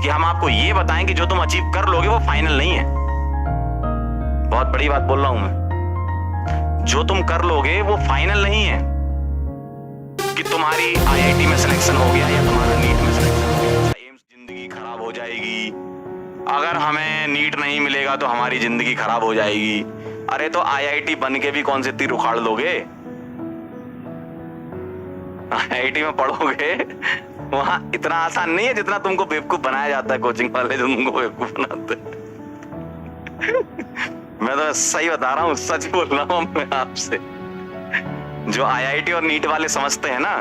कि हम आपको ये बताएं कि जो तुम अचीव कर लोगे वो फाइनल नहीं है। बहुत बड़ी बात बोल रहा हूं मैं, जो तुम कर लोगे वो फाइनल नहीं है कि तुम्हारी आईआईटी में सिलेक्शन हो गया या तुम्हारा नीट में सिलेक्शन हो गया, एम्स जिंदगी खराब हो जाएगी, अगर हमें नीट नहीं मिलेगा तो हमारी जिंदगी खराब हो जाएगी। अरे तो आईआईटी बन के भी कौन से तीर उखाड़ लोगे? आईआईटी में पढ़ोगे वहां इतना आसान नहीं है जितना तुमको बेवकूफ बनाया जाता है कोचिंग वाले, जो तुमको बेवकूफ बनाते हैं। मैं तो सही बता रहा हूँ, सच बोल रहा हूँ मैं आपसे। जो आईआईटी और नीट वाले समझते हैं ना,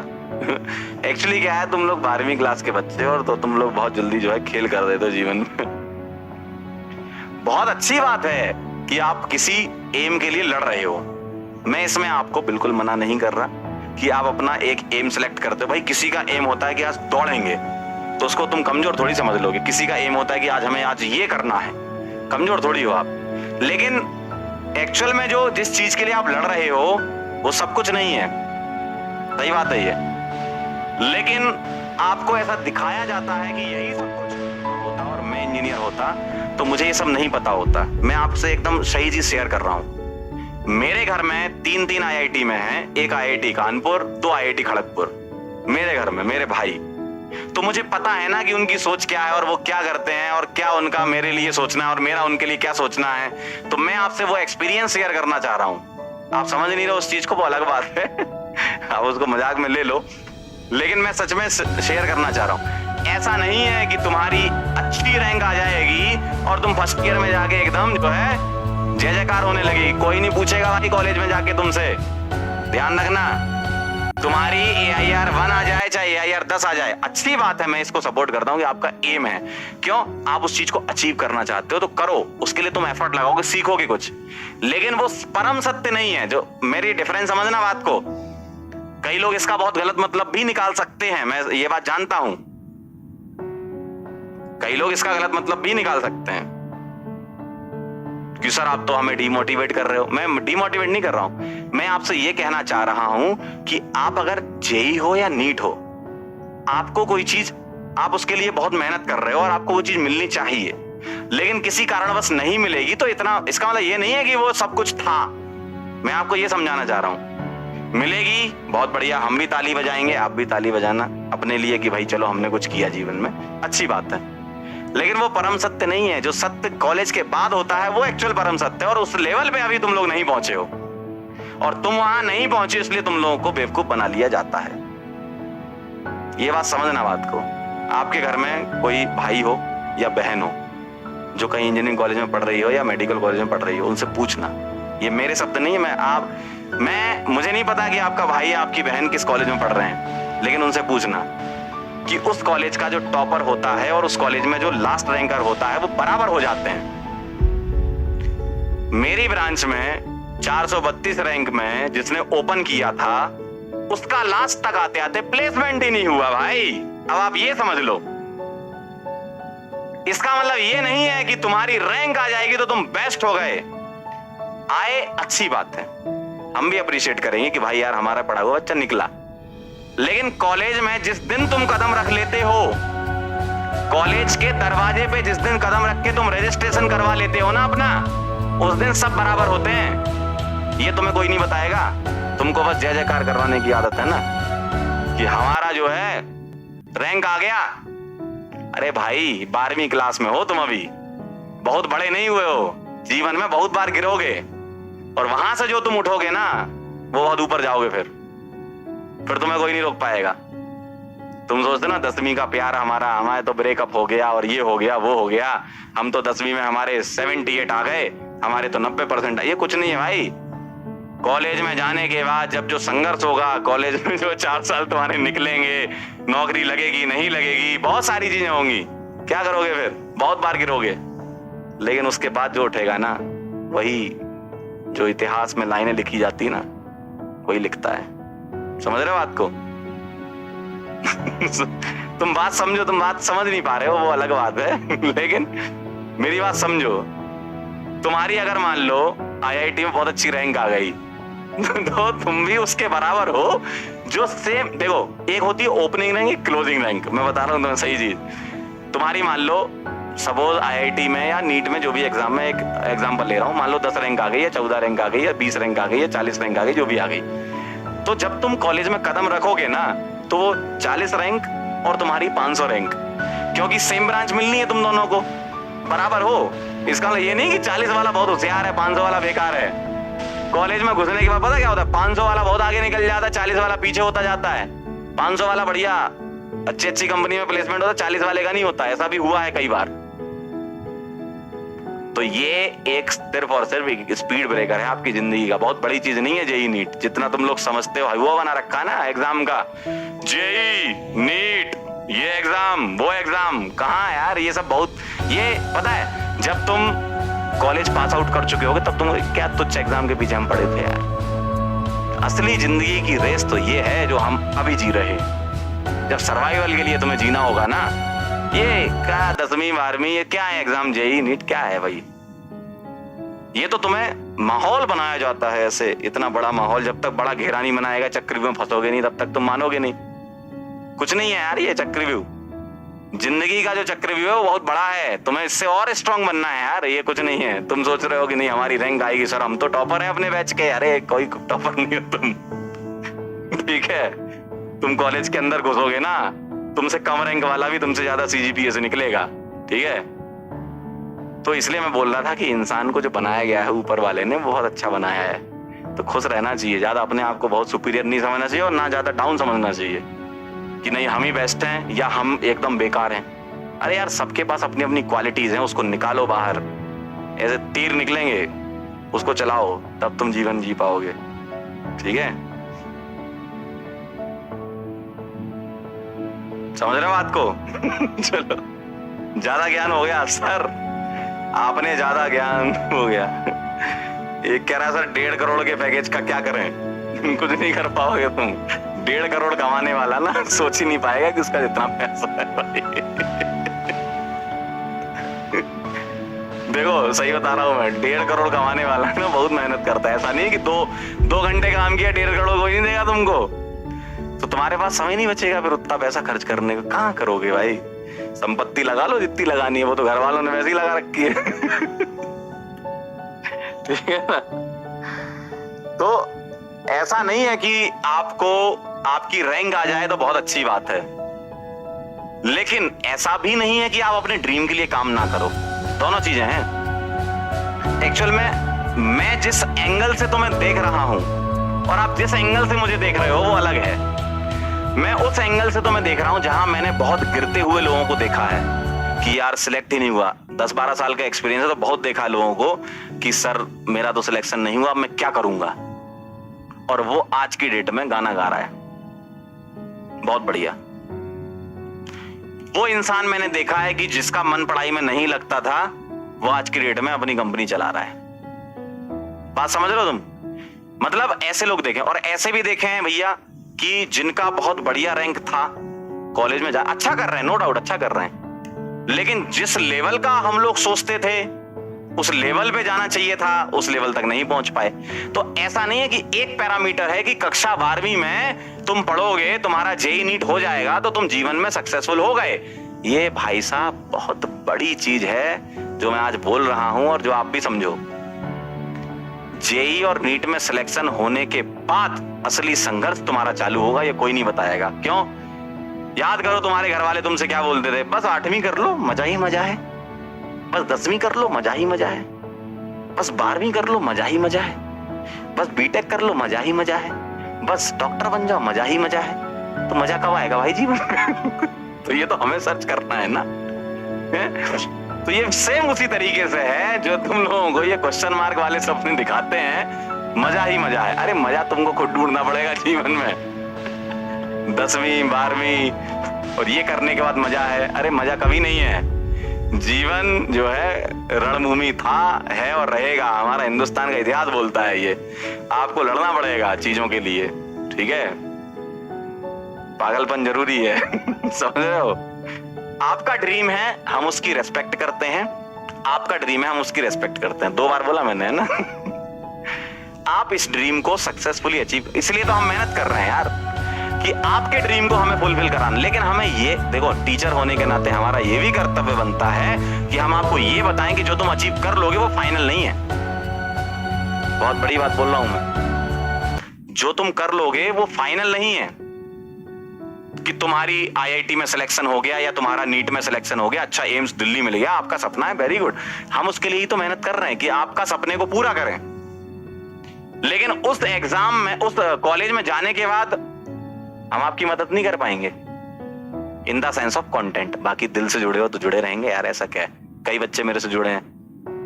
एक्चुअली क्या है, तुम लोग 12वीं क्लास के बच्चे हो और तो तुम लोग बहुत जल्दी जो है खेल कर देते हो जीवन में। बहुत अच्छी बात है कि आप किसी एम के लिए लड़ रहे हो, मैं इसमें आपको बिल्कुल मना नहीं कर रहा कि आप अपना एक एम सेलेक्ट करते हो। भाई किसी का एम होता है कि आज दौड़ेंगे, तो उसको तुम कमजोर थोड़ी समझ लोगे। किसी का एम होता है कि आज हमें आज ये करना है, कमजोर थोड़ी हो आप। लेकिन एक्चुअल में जो जिस चीज के लिए आप लड़ रहे हो वो सब कुछ नहीं है, सही बात है ये। लेकिन आपको ऐसा दिखाया जाता है कि यही सब कुछ होता, और मैं इंजीनियर होता तो मुझे ये सब नहीं पता होता। मैं आपसे एकदम सही चीज शेयर कर रहा हूं। मेरे घर में 3 आईआईटी में है, एक आईआईटी कानपुर, 2 आईआईटी खड़गपुर मेरे घर में, मेरे भाई। तो मुझे पता है ना कि उनकी सोच क्या है और वो क्या करते हैं और क्या उनका मेरे लिए सोचना है और मेरा उनके लिए क्या सोचना है। तो मैं आपसे वो एक्सपीरियंस शेयर करना चाह रहा हूं। आप समझ नहीं रहे उस चीज को, वो अलग बात है। आप उसको मजाक में ले लो, लेकिन मैं सच में शेयर करना चाह रहा हूं। ऐसा नहीं है कि तुम्हारी अच्छी रैंक आ जाएगी और तुम फर्स्ट ईयर में जाके एकदम जो है जय जयकार होने लगेगी। कोई नहीं पूछेगा भाई कॉलेज में जाके तुमसे। ध्यान रखना, तुम्हारी AIR 1 आ जाए चाहे AIR 10 आ जाए, अच्छी बात है, मैं इसको सपोर्ट करता हूं कि आपका एम है। क्यों? आप उस चीज को अचीव करना चाहते हो तो करो, उसके लिए तुम एफर्ट लगाओगे, सीखोगे कुछ। लेकिन वो परम सत्य नहीं है। जो मेरी डिफरेंस समझना बात को, कई लोग इसका बहुत गलत मतलब भी निकाल सकते हैं, मैं ये बात जानता हूं। कई लोग इसका गलत मतलब भी निकाल सकते हैं कि सर आप तो हमें डिमोटिवेट कर रहे हो। मैं डिमोटिवेट नहीं कर रहा हूं, मैं आपसे ये कहना चाह रहा हूं कि आप अगर जेई हो या नीट हो, आपको कोई चीज, आप उसके लिए बहुत मेहनत कर रहे हो और आपको वो चीज मिलनी चाहिए, लेकिन किसी कारणवश नहीं मिलेगी तो इतना, इसका मतलब ये नहीं है कि वो सब कुछ था। मैं आपको ये समझाना चाह रहा हूं, मिलेगी बहुत बढ़िया, हम भी ताली बजाएंगे, आप भी ताली बजाना अपने लिए कि भाई चलो हमने कुछ किया जीवन में, अच्छी बात है। लेकिन वो परम सत्य नहीं है। जो सत्य कॉलेज के बाद होता है वो एक्चुअल परम सत्य है, और उस लेवल पे अभी तुम लोग नहीं पहुंचे हो, और तुम वहां नहीं पहुंचे इसलिए तुम लोगों को बेवकूफ बना लिया जाता है। ये बात समझना बात को। आपके घर में कोई भाई हो या बहन हो जो कहीं इंजीनियरिंग कॉलेज में पढ़ रही हो या मेडिकल कॉलेज में पढ़ रही हो, उनसे पूछना, ये मेरे शब्द नहीं है, मुझे नहीं पता कि आपका भाई या आपकी बहन किस कॉलेज में पढ़ रहे हैं, लेकिन उनसे पूछना कि उस कॉलेज का जो टॉपर होता है और उस कॉलेज में जो लास्ट रैंकर होता है वो बराबर हो जाते हैं। मेरी ब्रांच में 432 रैंक में जिसने ओपन किया था, उसका लास्ट तक आते आते प्लेसमेंट ही नहीं हुआ भाई। अब आप ये समझ लो, इसका मतलब ये नहीं है कि तुम्हारी रैंक आ जाएगी तो तुम बेस्ट हो गए। आए, अच्छी बात है, हम भी अप्रिशिएट करेंगे कि भाई यार हमारा पढ़ा हुआ बच्चा निकला। लेकिन कॉलेज में जिस दिन तुम कदम रख लेते हो, कॉलेज के दरवाजे पे जिस दिन कदम रख के तुम रजिस्ट्रेशन करवा लेते हो ना अपना, उस दिन सब बराबर होते हैं। ये तुम्हें कोई नहीं बताएगा, तुमको बस जय जयकार करवाने की आदत है ना कि हमारा जो है रैंक आ गया। अरे भाई 12वीं क्लास में हो तुम, अभी बहुत बड़े नहीं हुए हो, जीवन में बहुत बार गिरोगे और वहां से जो तुम उठोगे ना वो बहुत ऊपर जाओगे। फिर तुम्हें कोई नहीं रोक पाएगा। तुम सोचते ना 10वीं का प्यार हमारे तो ब्रेकअप हो गया और ये हो गया वो हो गया, हम तो 10वीं में हमारे 78 आ गए, हमारे तो 90% आए। ये कुछ नहीं है भाई। कॉलेज में जाने के बाद जब जो संघर्ष होगा, कॉलेज में जो 4 साल तुम्हारे निकलेंगे, नौकरी लगेगी नहीं लगेगी, बहुत सारी चीजें होंगी, क्या करोगे फिर? बहुत बार गिरोगे, लेकिन उसके बाद जो उठेगा ना, वही जो इतिहास में लाइनें लिखी जाती ना, वही लिखता है। समझ रहे हो बात को? तुम बात समझो, तुम बात समझ नहीं पा रहे हो वो अलग बात है, लेकिन मेरी बात समझो। तुम्हारी अगर मान लो आईआईटी में बहुत अच्छी रैंक आ गई तो तुम भी उसके बराबर हो जो सेम, देखो एक होती है ओपनिंग रैंक, एक क्लोजिंग रैंक। मैं बता रहा हूं तुम्हें सही चीज। तुम्हारी मान लो सपोज आईआईटी में या नीट में जो भी एग्जाम में, एक एग्जाम्पल ले रहा हूँ, मान लो 10 रैंक आ गई या 14 रैंक आ गई या 20 रैंक आ गई या 40 रैंक आ गई, जो भी आ गई, तो जब तुम कॉलेज में कदम रखोगे ना तो वो 40 रैंक और तुम्हारी 500 रैंक, क्योंकि सेम ब्रांच मिलनी है तुम दोनों को, बराबर हो। इसका मतलब ये नहीं कि 40 वाला बहुत होशियार है 500 वाला बेकार है। कॉलेज में घुसने के बाद पता क्या होता है, 500 वाला बहुत आगे निकल जाता है, 40 वाला पीछे होता जाता है। 500 वाला बढ़िया अच्छी कंपनी में प्लेसमेंट होता है, 40 वाले का नहीं होता। ऐसा भी हुआ है कई बार। तो ये एक सिर्फ और सिर्फ एक स्पीड ब्रेकर है आपकी जिंदगी का, बहुत बड़ी चीज नहीं है जेई नीट, जितना तुम लोग समझते हो। वो बना रखा है ना एग्जाम का, जेई नीट, ये एग्जाम वो एग्जाम, कहाँ यार ये सब बहुत, ये पता है जब तुम कॉलेज पास आउट कर चुके होगे तब तुम क्या तुच्छ एग्जाम के पीछे हम पड़े थे यार। असली जिंदगी की रेस तो ये है जो हम अभी जी रहे हैं। जब सर्वाइवल के लिए तुम्हें जीना होगा ना, ये क्या 10वीं 12वीं ये क्या है एग्जाम, जेई नीट क्या है भाई। ये तो तुम्हें माहौल बनाया जाता है ऐसे, इतना बड़ा माहौल, जब तक बड़ा घेरा नहीं बनाएगा, चक्रव्यूह में फंसोगे नहीं, तब तक तुम मानोगे नहीं। कुछ नहीं है यार ये चक्रव्यूह, जिंदगी का जो चक्रव्यूह है वो बहुत बड़ा है, तुम्हें इससे और स्ट्रांग बनना है यार। ये कुछ नहीं है तुम सोच रहे हो कि नहीं हमारी रैंक आएगी सर, हम तो टॉपर है अपने बैच के। अरे कोई टॉपर नहीं हो तुम, ठीक है। तुम कॉलेज के अंदर घुसोगे ना, तुमसे कम रैंक वाला भी तुमसे ज्यादा सीजीपीए से निकलेगा, ठीक है। तो इसलिए मैं बोल रहा था कि इंसान को जो बनाया गया है ऊपर वाले ने बहुत अच्छा बनाया है, तो खुश रहना चाहिए, ज्यादा अपने आप को बहुत सुपीरियर नहीं समझना चाहिए और ना ज्यादा डाउन समझना चाहिए कि नहीं हम ही बेस्ट हैं या हम एकदम बेकार हैं। अरे यार सबके पास अपनी अपनी क्वालिटीज हैं, उसको निकालो बाहर, ऐसे तीर निकलेंगे उसको चलाओ, तब तुम जीवन जी पाओगे, ठीक है। समझ रहे हो बात को? चलो ज्यादा ज्ञान हो गया सर, आपने ज्यादा ज्ञान हो गया। एक कह रहा सर 1.5 करोड़ के पैकेज का क्या करें? कुछ नहीं कर पाओगे तुम। 1.5 करोड़ कमाने वाला ना सोच ही नहीं पाएगा कि उसका जितना पैसा है भाई। देखो सही बता रहा हूं मैं, 1.5 करोड़ कमाने वाला ना बहुत मेहनत करता है। ऐसा नहीं कि दो घंटे काम किया 1.5 करोड़ कोई नहीं देगा तुमको, तो तुम्हारे पास समय नहीं बचेगा फिर उतना पैसा खर्च करने को। कहाँ करोगे भाई? संपत्ति लगा लो जितनी लगानी है, वो तो घर वालों ने वैसे ही लगा रखी है। ठीक है ना। तो ऐसा नहीं है कि आपको आपकी रैंक आ जाए तो बहुत अच्छी बात है, लेकिन ऐसा भी नहीं है कि आप अपने ड्रीम के लिए काम ना करो। दोनों चीजें हैं। एक्चुअल में मैं जिस एंगल से तुम्हें देख रहा हूं और आप जिस एंगल से मुझे देख रहे हो वो अलग है। मैं उस एंगल से तुम्हें देख रहा हूं जहां मैंने बहुत गिरते हुए लोगों को देखा है कि यार सिलेक्ट ही नहीं हुआ। 10-12 साल का एक्सपीरियंस है तो बहुत देखा लोगों को कि सर मेरा तो सिलेक्शन नहीं हुआ, मैं क्या करूंगा। और वो आज की डेट में गाना गा रहा है, बहुत बढ़िया। वो इंसान मैंने देखा है कि जिसका मन पढ़ाई में नहीं लगता था वो आज की डेट में अपनी कंपनी चला रहा है। बात समझ रहे हो तुम? मतलब ऐसे लोग देखे और ऐसे भी देखे हैं भैया कि जिनका बहुत बढ़िया रैंक था कॉलेज में, अच्छा कर रहे हैं, नो डाउट अच्छा कर रहे हैं, लेकिन जिस लेवल का हम लोग सोचते थे उस लेवल पे जाना चाहिए था उस लेवल तक नहीं पहुंच पाए। तो ऐसा नहीं है कि एक पैरामीटर है कि कक्षा 12वीं में तुम पढ़ोगे तुम्हारा जेई नीट हो जाएगा तो तुम जीवन में सक्सेसफुल हो गए। ये भाई साहब बहुत बड़ी चीज है जो मैं आज बोल रहा हूं और जो आप भी समझो। जेई और नीट में सिलेक्शन होने के बाद असली संघर्ष तुम्हारा चालू होगा, ये कोई नहीं बताएगा। क्यों? याद करो तुम्हारे घर वाले तुमसे क्या बोलते थे, बस 8वीं कर लो मजा ही मजा है, बस 10वीं कर लो मजा ही मजा है, बस 12वीं कर लो मजा ही मजा है, बस बीटेक कर लो मजा ही मजा है, बस डॉक्टर बन जाओ मजा ही मजा है। तो मजा कब आएगा भाई जीवन में? तो ये तो हमें सर्च करना है ना। तो ये सेम उसी तरीके से है जो तुम लोगों को ये क्वेश्चन मार्क वाले सपने दिखाते हैं, मजा ही मजा है। अरे मजा तुमको खुद ढूंढना पड़ेगा जीवन में। 10वीं 12वीं और ये करने के बाद मजा है, अरे मजा कभी नहीं है। जीवन जो है रणभूमि था, है और रहेगा। हमारा हिंदुस्तान का इतिहास बोलता है ये। आपको लड़ना पड़ेगा चीजों के लिए, ठीक है। पागलपन जरूरी है। समझ रहे हो? आपका ड्रीम है हम उसकी रेस्पेक्ट करते हैं, आपका ड्रीम है हम उसकी रेस्पेक्ट करते हैं। 2 बार बोला मैंने, है ना। आप इस ड्रीम को सक्सेसफुली अचीव, इसलिए तो हम मेहनत कर रहे हैं यार कि आपके ड्रीम को हमें फुलफिल कराना। लेकिन हमें ये देखो, टीचर होने के नाते हमारा ये भी कर्तव्य बनता है कि हम आपको ये बताएं कि जो तुम अचीव कर लोगे वो फाइनल नहीं है। बहुत बड़ी बात बोल रहा हूं मैं, जो तुम कर लोगे वो फाइनल नहीं है कि तुम्हारी आईआईटी में सिलेक्शन हो गया या तुम्हारा नीट में सिलेक्शन हो गया, अच्छा एम्स दिल्ली मिल गया, आपका सपना है, वेरी गुड। हम उसके लिए ही तो मेहनत कर रहे हैं कि आपका सपने को पूरा करें। लेकिन उस एग्जाम में, उस कॉलेज में जाने के बाद हम आपकी मदद नहीं कर पाएंगे in the sense of content. बाकी दिल से जुड़े हो तो जुड़े रहेंगे यार, ऐसा क्या है। कई बच्चे मेरे से जुड़े हैं,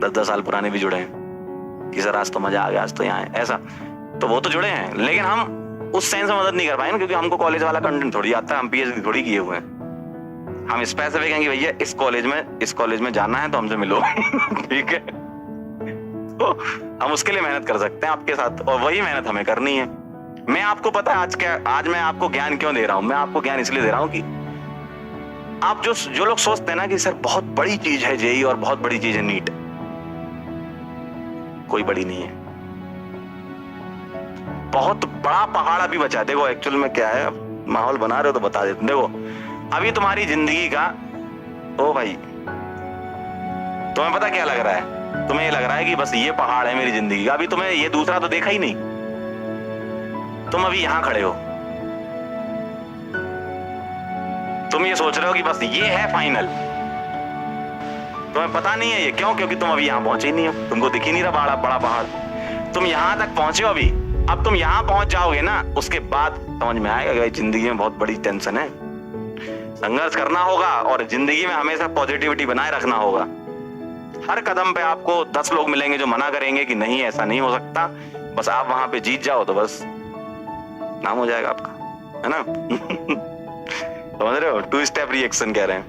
10-10 साल पुराने भी जुड़े हैं कि सर आज तो मजा आ गया, आज तो यहाँ है, ऐसा तो वो तो जुड़े हैं। लेकिन हम उस सेंस में मदद नहीं कर पाएंगे क्योंकि हमको कॉलेज वाला कंटेंट थोड़ी आता है, हम पीएचडी थोड़ी किए हुए हैं। हम स्पेसिफिक हैं कि भैया इस कॉलेज में जाना है तो हमसे मिलो ठीक है, तो हम उसके लिए मेहनत कर सकते हैं आपके साथ, और वही मेहनत हमें करनी है। मैं आपको पता है आज मैं आपको ज्ञान क्यों दे रहा हूं। मैं आपको ज्ञान इसलिए दे रहा हूं कि आप जो लोग सोचते हैं ना कि सर बहुत बड़ी चीज है जेई और बहुत बड़ी चीज है नीट, कोई बड़ी नहीं है। बहुत बड़ा पहाड़ अभी बचा है। देखो एक्चुअल में क्या है, माहौल बना रहे हो तो बता देते। देखो अभी तुम्हारी जिंदगी का, ओ भाई तुम्हें पता क्या लग रहा है, तुम्हें ये लग रहा है कि बस ये पहाड़ है मेरी जिंदगी का। अभी तुम्हें ये दूसरा तो देखा ही नहीं, तुम अभी यहां खड़े हो, तुम ये सोच रहे हो कि बस ये है फाइनल। तुम्हें पता नहीं है ये क्यों, क्योंकि तुम अभी यहां पहुंचे ही नहीं हो, तुमको दिख ही नहीं रहा बड़ा पहाड़। तुम यहां तक पहुंचे हो अभी, अब तुम यहां पहुंच जाओगे ना, उसके बाद समझ में आएगा कि जिंदगी में बहुत बड़ी टेंशन है, संघर्ष करना होगा और जिंदगी में हमेशा पॉजिटिविटी बनाए रखना होगा। हर कदम पे आपको 10 लोग मिलेंगे जो मना करेंगे कि नहीं ऐसा नहीं हो सकता, बस आप वहां पे जीत जाओ तो बस नाम हो जाएगा आपका, है ना समझ रहे हो, 2 स्टेप रिएक्शन कह रहे हैं।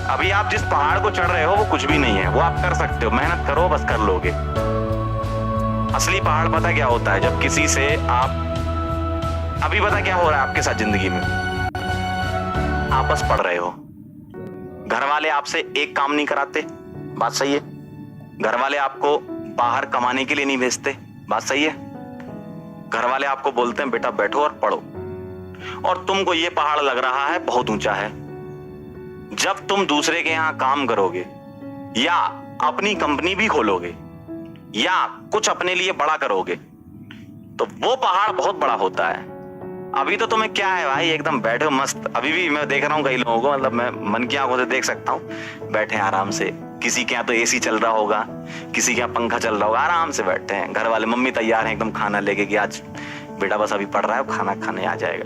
अभी आप जिस पहाड़ को चढ़ रहे हो वो कुछ भी नहीं है, वो आप कर सकते हो, मेहनत करो बस कर लोगे। असली पहाड़ पता क्या होता है, जब किसी से आप, अभी पता क्या हो रहा है आपके साथ जिंदगी में, आप बस पढ़ रहे हो, घर वाले आपसे एक काम नहीं कराते, बात सही है, घर वाले आपको बाहर कमाने के लिए नहीं भेजते, बात सही है, घर वाले आपको बोलते हैं बेटा बैठो और पढ़ो, और तुमको ये पहाड़ लग रहा है बहुत ऊंचा है। जब तुम दूसरे के यहां काम करोगे या अपनी कंपनी भी खोलोगे या कुछ अपने लिए बड़ा करोगे तो वो पहाड़ बहुत बड़ा होता है। अभी तो तुम्हें क्या है भाई, एकदम बैठे हो मस्त। अभी भी मैं देख रहा हूँ कई लोगों को, मतलब मैं मन की आंखों से देख सकता हूँ, बैठे हैं आराम से, किसी के यहाँ तो एसी चल रहा होगा, किसी के यहाँ पंखा चल रहा होगा, आराम से बैठे हैं, घर वाले मम्मी तैयार हैं एकदम खाना लेके कि आज बेटा बस अभी पढ़ रहा है, खाना खाने आ जाएगा।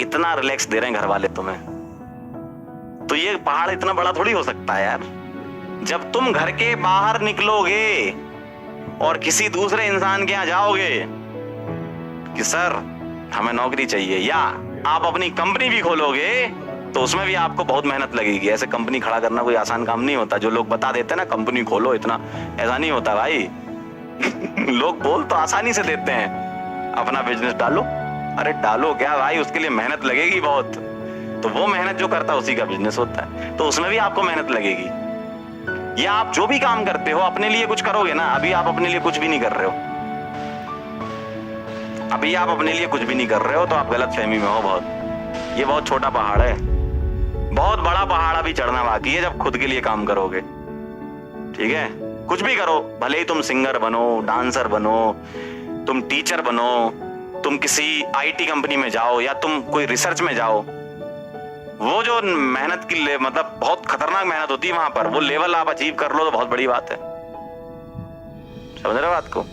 इतना रिलैक्स दे रहे हैं घर वाले तुम्हें, तो ये पहाड़ इतना बड़ा थोड़ी हो सकता है यार। जब तुम घर के बाहर निकलोगे और किसी दूसरे इंसान के यहाँ जाओगे कि सर हमें नौकरी चाहिए, या आप अपनी कंपनी भी खोलोगे तो उसमें भी आपको बहुत मेहनत लगेगी। ऐसे कंपनी खड़ा करना कोई आसान काम नहीं होता। जो लोग बता देते हैं ना कंपनी खोलो, इतना ऐसा नहीं होता भाई लोग बोल तो आसानी से देते हैं अपना बिजनेस डालो, अरे डालो क्या भाई, उसके लिए मेहनत लगेगी बहुत। तो वो मेहनत जो करता है उसी का बिजनेस होता है, तो उसमें भी आपको मेहनत लगेगी। या आप जो भी काम करते हो अपने लिए कुछ करोगे ना, अभी आप अपने लिए कुछ भी नहीं कर रहे हो, अभी आप अपने लिए कुछ भी नहीं कर रहे हो तो आप गलत फहमी में हो बहुत। ये बहुत छोटा पहाड़ है, बहुत बड़ा पहाड़ अभी चढ़ना बाकी है जब खुद के लिए काम करोगे। ठीक है, कुछ भी करो, भले ही तुम सिंगर बनो, डांसर बनो, तुम टीचर बनो, तुम किसी आईटी कंपनी में जाओ या तुम कोई रिसर्च में जाओ, वो जो मेहनत की मतलब बहुत खतरनाक मेहनत होती है वहां पर, वो लेवल आप अचीव कर लो तो बहुत बड़ी बात है। समझ रहे हो बात को?